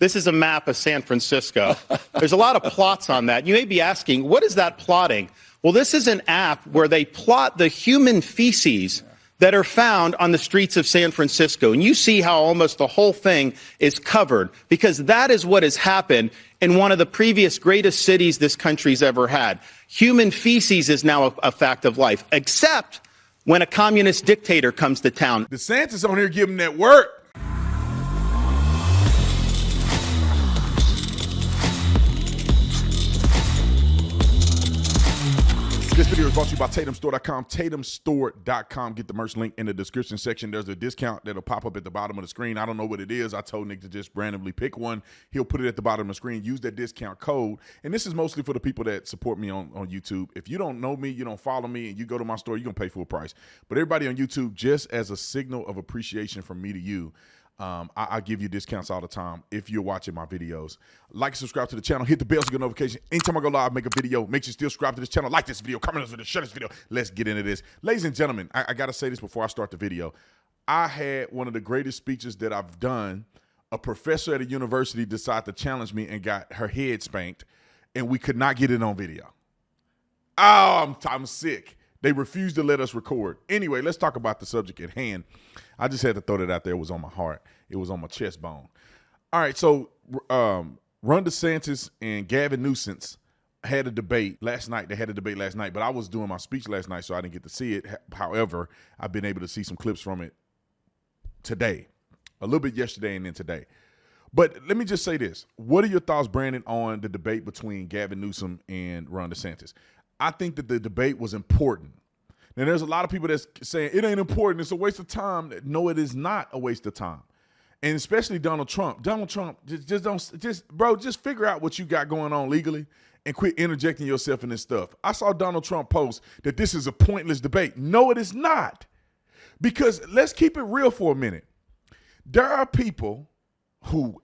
This is a map of San Francisco. There's a lot of plots on that. You may be asking, what is that plotting? Well, this is an app where they plot the human feces that are found on the streets of San Francisco. And you see how almost the whole thing is covered, because that is what has happened in one of the previous greatest cities this country's ever had. Human feces is now a fact of life, except when a communist dictator comes to town. DeSantis on here giving that work. This video is brought to you by TatumStore.com, TatumStore.com. Get the merch link in the description section. There's a discount that'll pop up at the bottom of the screen. I don't know what it is. I told Nick to just randomly pick one. He'll put it at the bottom of the screen. Use that discount code. And this is mostly for the people that support me on YouTube. If you don't know me, you don't follow me, and you go to my store, you're going to pay full price. But everybody on YouTube, just as a signal of appreciation from me to you, I give you discounts all the time if you're watching my videos. Like and subscribe to the channel. Hit the bell so you get notification. Anytime I go live, make a video. Make sure you still subscribe to this channel. Like this video. Comment on this video. Share this video. Let's get into this. Ladies and gentlemen, I got to say this before I start the video. I had one of the greatest speeches that I've done. A professor at a university decided to challenge me and got her head spanked, and we could not get it on video. Oh, I'm sick. They refused to let us record. Anyway, let's talk about the subject at hand. I just had to throw that out there. It was on my heart. It was on my chest bone. All right, so Ron DeSantis and Gavin Newsom had a debate last night. They had a debate last night, but I was doing my speech last night, so I didn't get to see it. However, I've been able to see some clips from it today, a little bit yesterday and then today. But let me just say this. What are your thoughts, Brandon, on the debate between Gavin Newsom and Ron DeSantis? I think that the debate was important. Now, there's a lot of people that's saying it ain't important. It's a waste of time. No, it is not a waste of time. And especially Donald Trump. Donald Trump, just figure out what you got going on legally and quit interjecting yourself in this stuff. I saw Donald Trump post that this is a pointless debate. No, it is not. Because let's keep it real for a minute. There are people who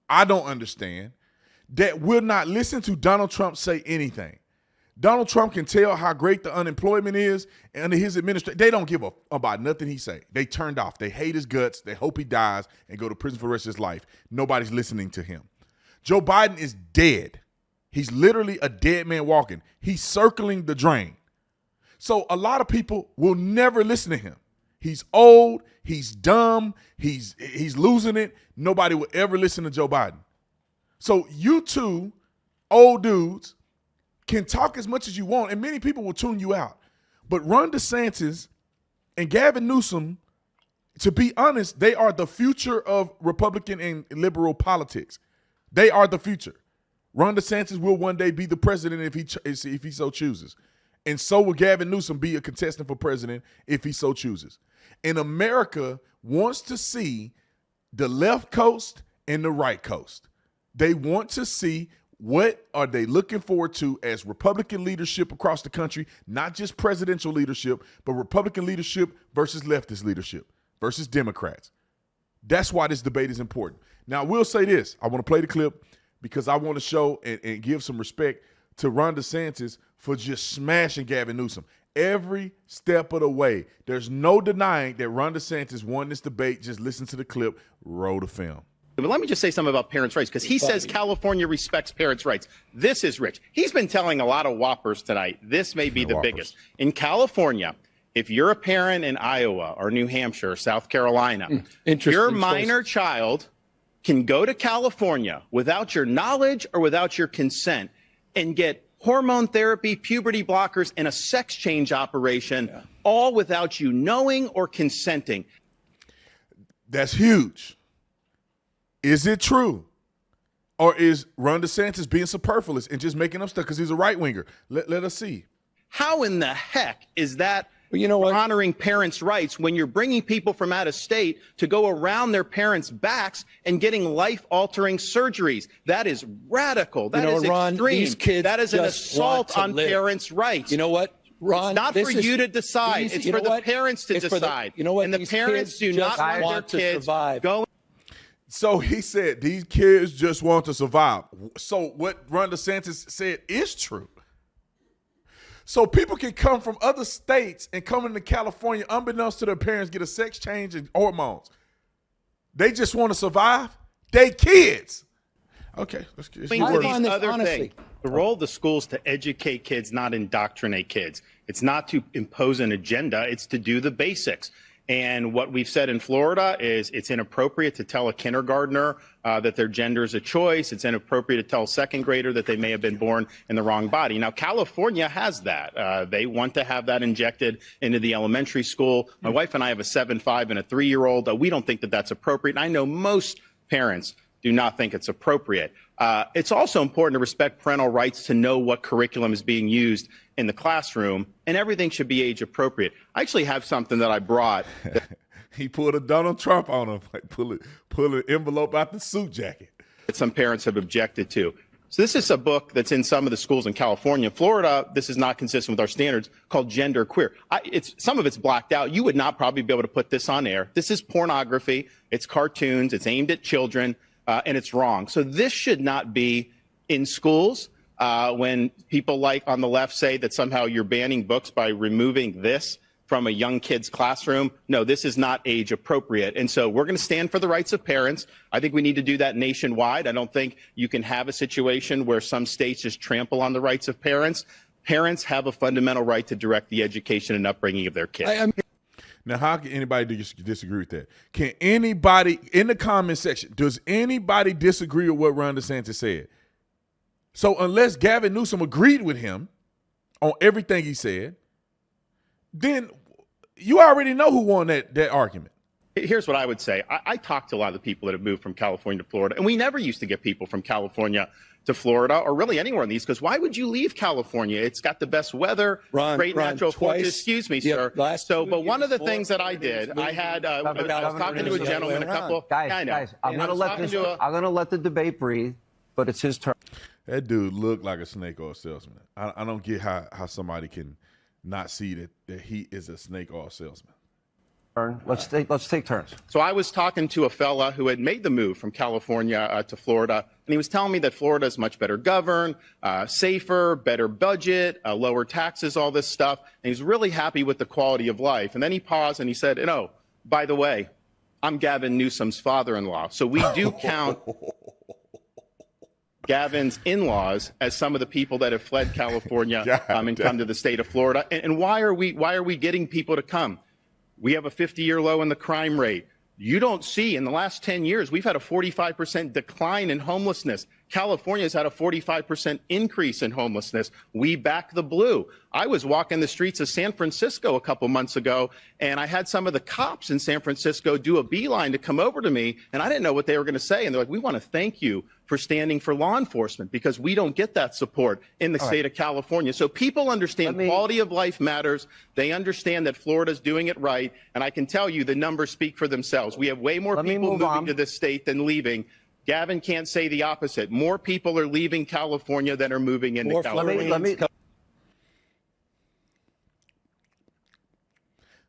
I don't understand that will not listen to Donald Trump say anything. Donald Trump can tell how great the unemployment is under his administration. They don't give a about nothing he say. They turned off. They hate his guts. They hope he dies and go to prison for the rest of his life. Nobody's listening to him. Joe Biden is dead. He's literally a dead man walking. He's circling the drain. So a lot of people will never listen to him. He's old. He's dumb. He's losing it. Nobody will ever listen to Joe Biden. So you two old dudes can talk as much as you want, and many people will tune you out. But Ron DeSantis and Gavin Newsom, to be honest, they are the future of Republican and liberal politics. They are the future. Ron DeSantis will one day be the president if he so chooses. And so will Gavin Newsom be a contestant for president if he so chooses. And America wants to see the left coast and the right coast. They want to see what are they looking forward to as Republican leadership across the country, not just presidential leadership, but Republican leadership versus leftist leadership versus Democrats. That's why this debate is important. Now, I will say this. I want to play the clip because I want to show and give some respect to Ron DeSantis for just smashing Gavin Newsom every step of the way. There's no denying that Ron DeSantis won this debate. Just listen to the clip, roll the film. But let me just say something about parents' rights, because he says California respects parents' rights. This is rich. He's been telling a lot of whoppers tonight. This may be the biggest. In California, if you're a parent in Iowa or New Hampshire or South Carolina, your minor child can go to California without your knowledge or without your consent and get hormone therapy, puberty blockers, and a sex change operation, all without you knowing or consenting. That's huge. Is it true? Or is Ron DeSantis being superfluous and just making up stuff because he's a right-winger? Let us see. How in the heck is that honoring parents' rights when you're bringing people from out of state to go around their parents' backs and getting life-altering surgeries? That is radical. That is Ron, extreme. these kids that is an assault on parents' rights. You know what, Ron? It's not for you to decide. It's for the parents to decide. And the parents do not want their kids going. So he said these kids just want to survive. So what Ron DeSantis said is true. So people can come from other states and come into California unbeknownst to their parents, get a sex change and hormones. They just want to survive. They kids. Okay, let's To these other things. The role of the schools to educate kids, not indoctrinate kids. It's not to impose an agenda. It's to do the basics. And what we've said in Florida is it's inappropriate to tell a kindergartner that their gender is a choice. It's inappropriate to tell a second grader that they may have been born in the wrong body. Now, California has that. They want to have that injected into the elementary school. My wife and I have a 7-5 and a 3-year-old. We don't think that that's appropriate. And I know most parents do not think it's appropriate. It's also important to respect parental rights to know what curriculum is being used in the classroom, and everything should be age appropriate. I actually have something that I brought. He pulled a Donald Trump on him, like pull an envelope out the suit jacket. That some parents have objected to. So this is a book that's in some of the schools in California. Florida, this is not consistent with our standards, called Gender Queer. Some of it's blacked out. You would not probably be able to put this on air. This is pornography. It's cartoons. It's aimed at children, and it's wrong. So this should not be in schools. When people like on the left say that somehow you're banning books by removing this from a young kid's classroom, no, this is not age appropriate. And so we're going to stand for the rights of parents. I think we need to do that nationwide. I don't think you can have a situation where some states just trample on the rights of parents. Parents have a fundamental right to direct the education and upbringing of their kids. Now, how can anybody disagree with that? Can anybody in the comment section, does anybody disagree with what Ron DeSantis said? So unless Gavin Newsom agreed with him on everything he said, then you already know who won that argument. Here's what I would say. I talked to a lot of the people that have moved from California to Florida, and we never used to get people from California to Florida or really anywhere on these, because why would you leave California? It's got the best weather, great natural forces. Excuse me, sir. But one of the things that I did, I was talking to a gentleman, a couple. Guys, I'm going to let the debate breathe, but it's his turn. That dude looked like a snake oil salesman. I don't get how somebody can not see that he is a snake oil salesman. Let's take turns. So I was talking to a fella who had made the move from California to Florida, and he was telling me that Florida is much better governed, safer, better budget, lower taxes, all this stuff. And he's really happy with the quality of life. And then he paused and he said, by the way, I'm Gavin Newsom's father-in-law. So we do count Gavin's in-laws as some of the people that have fled California and come to the state of Florida. And why are we getting people to come? We have a 50-year low in the crime rate. You don't see in the last 10 years, we've had a 45% decline in homelessness. California's had a 45% increase in homelessness. We back the blue. I was walking the streets of San Francisco a couple months ago, and I had some of the cops in San Francisco do a beeline to come over to me, and I didn't know what they were going to say. And they're like, we want to thank you for standing for law enforcement, because we don't get that support in the state of California. So people understand quality of life matters. They understand that Florida's doing it right. And I can tell you the numbers speak for themselves. We have way more people moving to this state than leaving. Gavin can't say the opposite. More people are leaving California than are moving into California.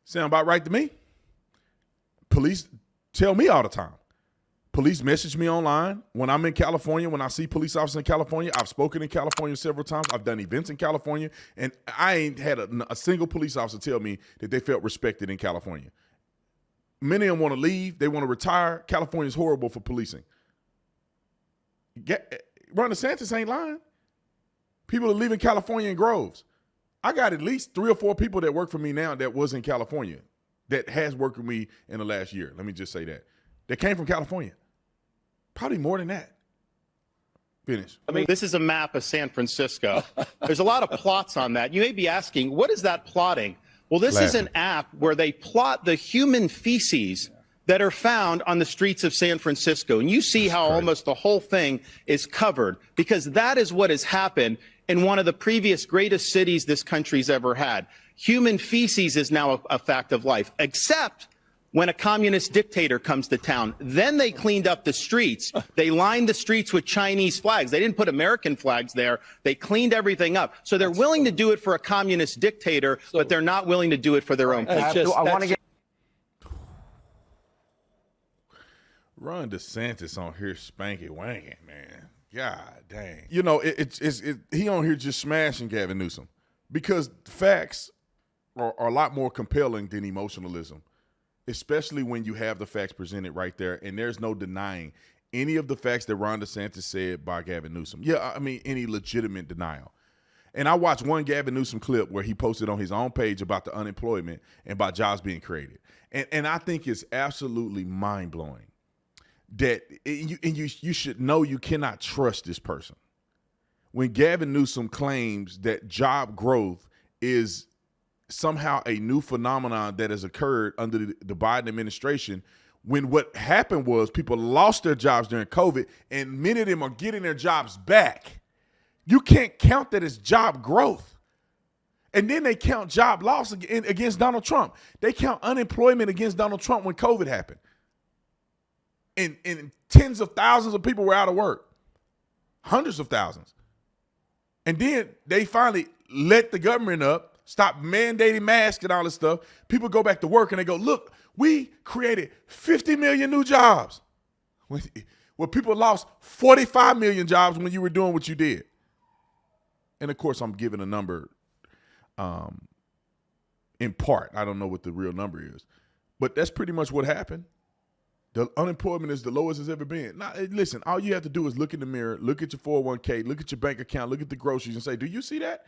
Sound about right to me? Police tell me all the time. Police message me online when I'm in California, when I see police officers in California. I've spoken in California several times. I've done events in California, and I ain't had a single police officer tell me that they felt respected in California. Many of them want to leave. They want to retire. California's horrible for policing. Ron DeSantis ain't lying. People are leaving California in groves. I got at least 3 or 4 people that work for me now that was in California that has worked with me in the last year. Let me just say that. They came from California. Probably more than that. Finish. This is a map of San Francisco. There's a lot of plots on that. You may be asking, what is that plotting? Well, this is an app where they plot the human feces that are found on the streets of San Francisco. And you see how almost the whole thing is covered, because that is what has happened in one of the previous greatest cities this country's ever had. Human feces is now a fact of life, except when a communist dictator comes to town. Then they cleaned up the streets. They lined the streets with Chinese flags. They didn't put American flags there. They cleaned everything up. So they're willing to do it for a communist dictator, but they're not willing to do it for their own people. Ron DeSantis on here spanky wanking, man. God dang. You know, he on here just smashing Gavin Newsom, because facts are a lot more compelling than emotionalism, especially when you have the facts presented right there, and there's no denying any of the facts that Ron DeSantis said by Gavin Newsom. Yeah, I mean, any legitimate denial. And I watched one Gavin Newsom clip where he posted on his own page about the unemployment and about jobs being created. And I think it's absolutely mind-blowing that you should know you cannot trust this person. When Gavin Newsom claims that job growth is somehow a new phenomenon that has occurred under the Biden administration, when what happened was people lost their jobs during COVID and many of them are getting their jobs back. You can't count that as job growth. And then they count job loss against Donald Trump. They count unemployment against Donald Trump when COVID happened. And tens of thousands of people were out of work. Hundreds of thousands. And then they finally let the government up, stop mandating masks and all this stuff. People go back to work and they go, look, we created 50 million new jobs. Well, people lost 45 million jobs when you were doing what you did. And of course, I'm giving a number in part. I don't know what the real number is. But that's pretty much what happened. The unemployment is the lowest it's ever been. Now, listen, all you have to do is look in the mirror, look at your 401k, look at your bank account, look at the groceries and say, do you see that?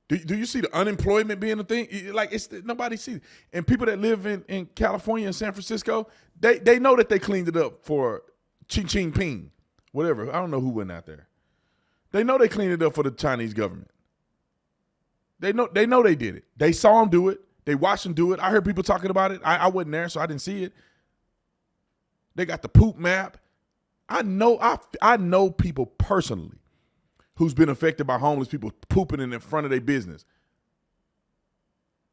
Do you see the unemployment being a thing? Like, nobody sees it. And people that live in California and San Francisco, they know that they cleaned it up for Ching Ching Ping, whatever. I don't know who went out there. They know they cleaned it up for the Chinese government. They know they did it. They saw them do it. They watched them do it. I heard people talking about it. I wasn't there, so I didn't see it. They got the poop map. I know people personally who's been affected by homeless people pooping in front of their business.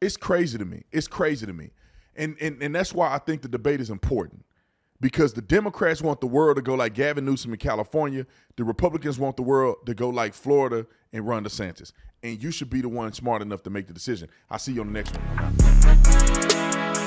It's crazy to me. It's crazy to me. And that's why I think the debate is important. Because the Democrats want the world to go like Gavin Newsom in California. The Republicans want the world to go like Florida and Ron DeSantis. And you should be the one smart enough to make the decision. I'll see you on the next one.